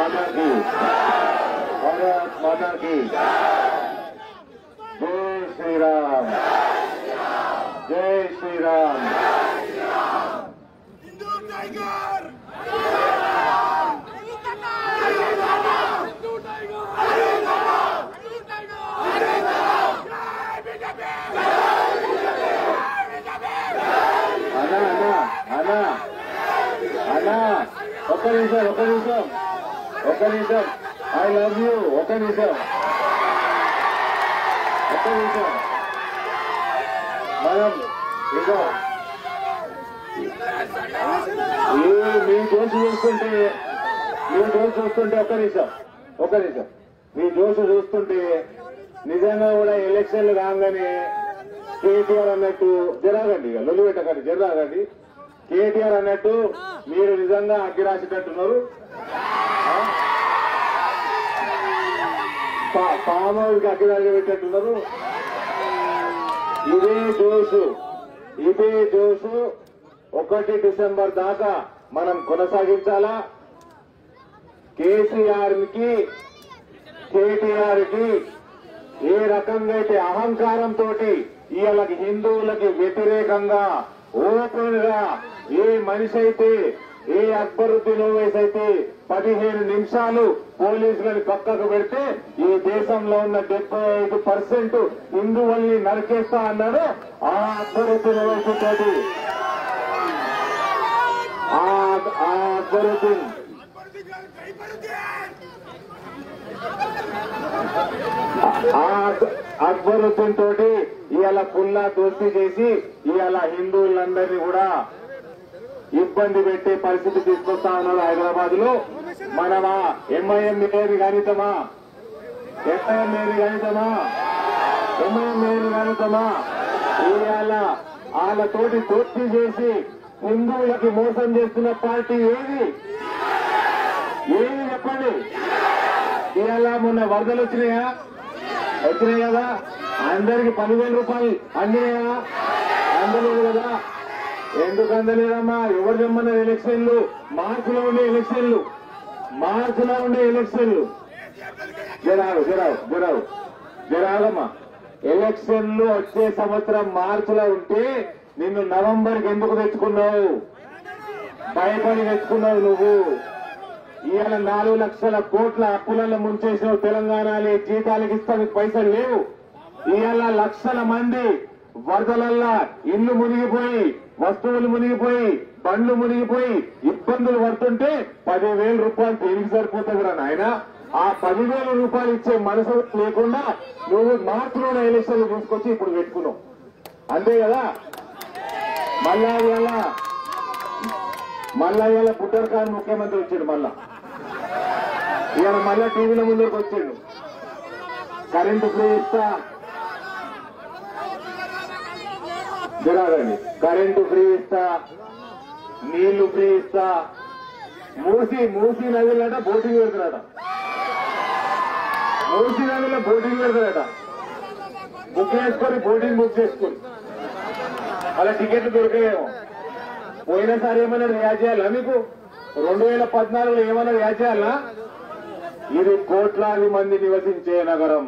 माता की, भारत माता की जय श्री राम, जय श्री राम। हिंदू टाइगर, ఒక నిమిషం ఐ లవ్ యూ. ఒక నిమిషం మనం ఇదో మీ జోషు చూస్తుంటే ఒక నిమిషం మీ జోషు చూస్తుంటే నిజంగా కూడా ఎలక్షన్లు కాగానే కేటీఆర్ అన్నట్టు జరగండి, ఇక లొల్లి పెట్టకండి, జరగండి. కేటీఆర్ అన్నట్టు మీరు నిజంగా అగ్గి రాసేటట్టున్నారు. ఫామ్ హౌస్ కి అగ్గి రాసి పెట్టేట్టున్నారు. ఇదే జోషు 1 డిసెంబర్ దాకా మనం కొనసాగించాలా. కేసీఆర్ కి కేటీఆర్ కి ఏ రకంగా అయితే అహంకారంతో ఇవాళ హిందువులకి వ్యతిరేకంగా ఓపెన్ గా ఏ మనిషి అయితే, ఏ అక్బరుద్దీన్ ఓవైసీ అయితే 15 నిమిషాలు పోలీసులను పక్కకు పెడితే ఈ దేశంలో ఉన్న 75% హిందువుల్ని నరికేస్తా అన్నాడు. ఆ అక్బరుద్దీన్ ఓవైసీ తోటి అక్బరుద్దీన్ తోటి ఇవాళ పుల్లా దోస్తీ చేసి ఇవాళ హిందువులందరినీ కూడా ఇబ్బంది పెట్టే పరిస్థితి తీసుకొస్తా ఉన్నారు హైదరాబాద్ లో. మనమా ఎంఐఎం మేయర్ గణితమా, ఇవాళ వాళ్ళతోటి దోస్తీ చేసి హిందువులకి మోసం చేస్తున్న పార్టీ ఏది చెప్పండి. ఇవాళ మొన్న వరదలు వచ్చినాయి కదా, అందరికి 10,000 రూపాయలు అందినాయా? అందలేదు కదా. ఎందుకు అందలేదమ్మా? ఎవరు చెప్పమన్నారు? ఎలక్షన్లు మార్చిలో ఉండే ఎలక్షన్లు జరాగమ్మా. ఎలక్షన్లు వచ్చే సంవత్సరం మార్చిలో ఉంటే నిన్ను నవంబర్కి ఎందుకు తెచ్చుకున్నావు? భయపడి తెచ్చుకున్నావు నువ్వు. ఇవాళ 4 లక్షల కోట్ల అప్పులలో ముంచేసిన తెలంగాణలో జీతాలకు ఇస్తానికి పైసలు లేవు. ఇవాళ లక్షల మంది వరదలల్లా ఇల్లు మునిగిపోయి, వస్తువులు మునిగిపోయి, బండ్లు మునిగిపోయి ఇబ్బందులు పడుతుంటే 10,000 రూపాయలు దేనికి సరిపోతుంది రా నాయన? ఆ 10,000 రూపాయలు ఇచ్చే మనసు లేకుండా నువ్వు మార్చిలోనే ఎలక్షన్లు తీసుకొచ్చి ఇప్పుడు పెట్టుకున్నావు, అంతే కదా. మళ్ళా ఇవాళ బుట్టర్ ఖాన్ ముఖ్యమంత్రి వచ్చాడు. మళ్ళా టీవీల ముందరికి వచ్చాడు. కరెంటు ఫ్రీ ఇస్తా, జరగండి, కరెంటు ఫ్రీ ఇస్తా, నీళ్లు ఫ్రీ ఇస్తా. మూసీ నదిలో బోటింగ్ పెడతారట. బుక్ చేసుకొని బుక్ చేసుకొని అలా టికెట్లు దొరికాయేమో. పోయినసారి ఏమైనా రియాజ్ చేయాలా మీకు? 2014లో ఏమైనా రియాజ్ చేయాలా? ఇది కోట్లాది మంది నివసించే నగరం.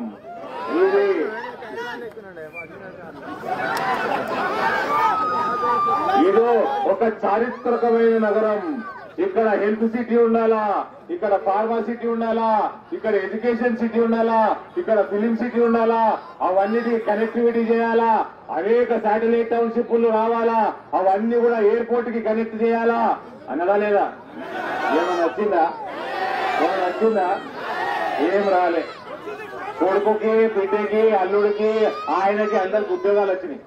ఇది ఒక చారిత్రకమైన నగరం. ఇక్కడ హెల్త్ సిటీ ఉండాలా, ఇక్కడ ఫార్మా సిటీ ఉండాలా, ఇక్కడ ఎడ్యుకేషన్ సిటీ ఉండాలా, ఇక్కడ ఫిలిం సిటీ ఉండాలా, అవన్నిటి కనెక్టివిటీ చేయాలా, అనేక శాటిలైట్ టౌన్షిప్లు రావాలా, అవన్నీ కూడా ఎయిర్పోర్ట్ కి కనెక్ట్ చేయాలా అన్నదా లేదా? ఏమైనా వచ్చిందా? ఏం రాలే. కొడుకుకి, బిడ్డకి, అల్లుడికి, ఆయనకి అందరికి ఉద్యోగాలు వచ్చినాయి,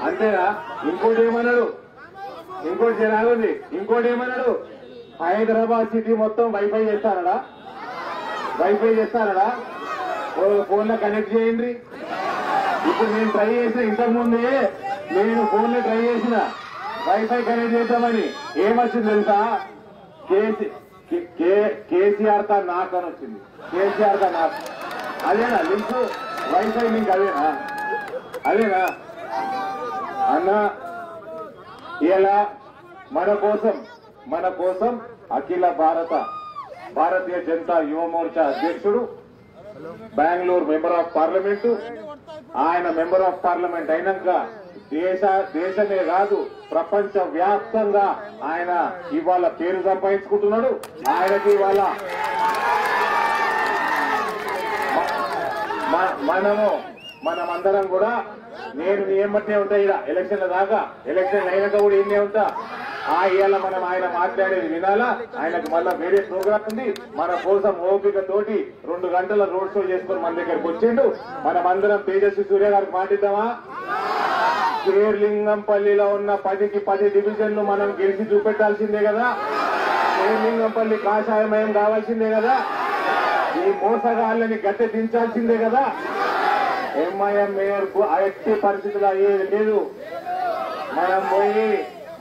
అంతేనా? ఇంకోటి ఏమన్నాడు? హైదరాబాద్ సిటీ మొత్తం వైఫై చేస్తారడా? ఫోన్లో కనెక్ట్ చేయండి. ఇప్పుడు నేను ట్రై చేసిన, ఇంతకుముందే నేను ఫోన్లో ట్రై చేసిన వైఫై కనెక్ట్ చేద్దామని. ఏమొచ్చింది తెలుసా? కేసీఆర్ కా నాక్ అని వచ్చింది. కేసీఆర్ కా నాక్ అదేనా లింక్? వైఫై లింక్ అదేనా అన్నా? ఇలా మన కోసం అఖిల భారత భారతీయ జనతా యువ మోర్చా అధ్యక్షుడు, బెంగళూరు మెంబర్ ఆఫ్ పార్లమెంటు. ఆయన మెంబర్ ఆఫ్ పార్లమెంట్ అయినాక దేశమే కాదు ప్రపంచ వ్యాప్తంగా ఆయన ఇవాళ పేరు సంపాదించుకుంటున్నాడు. ఆయనకి ఇవాళ మనమందరం కూడా నేను నీ ఏమంటే ఉంటా ఇలా ఎలక్షన్ల దాకా, ఎలక్షన్ అయినాక కూడా ఇన్నే ఉంటా. ఇవాళ మనం ఆయన మాట్లాడేది వినాలా. ఆయనకు మళ్ళా వేరే ప్రోగ్రామ్ ఉంది. మన కోసం ఓపిక తోటి 2 గంటల రోడ్ షో చేసుకుని మన దగ్గరకు వచ్చిండు. మనమందరం తేజస్వి సూర్య గారికి మాటిద్దామా? శేర్లింగంపల్లిలో ఉన్న 10కి 10 డివిజన్లు మనం గెలిచి చూపెట్టాల్సిందే కదా. శేర్లింగంపల్లి కాషాయమయం కావాల్సిందే కదా. ఈ మోసగాళ్ళని గట్టె దించాల్సిందే కదా. ఎంఐఎం మేయర్ కు ఎట్టి పరిస్థితులు అయ్యేది లేదు.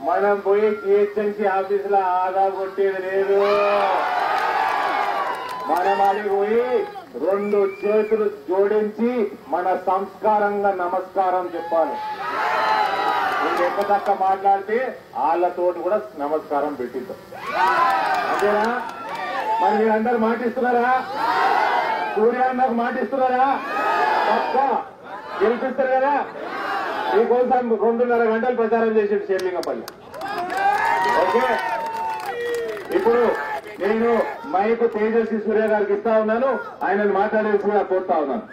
మనం పోయి జిహెచ్ఎంసీ ఆఫీసులో ఆదా కొట్టేది లేదు. మనం అది పోయి 2 చేతులు జోడించి మన సంస్కారంగా నమస్కారం చెప్పాలి. మీరు ఎక్కదక్క మాట్లాడితే వాళ్ళతోటి కూడా నమస్కారం పెట్టిద్దాం. అంతేనా? మరి మీరందరూ మాటిస్తున్నారా? సూర్య నాకు మాటిస్తున్నారా? పక్క గెలిపిస్తారు కదా. మీకోసం 2.5 గంటలు ప్రచారం చేసిండు శేర్లింగంపల్లి. ఓకే, ఇప్పుడు నేను మైకు తేజస్వి సూర్య గారికి ఇస్తా ఉన్నాను. ఆయనను మాట్లాడేసి కోరుతా ఉన్నాను.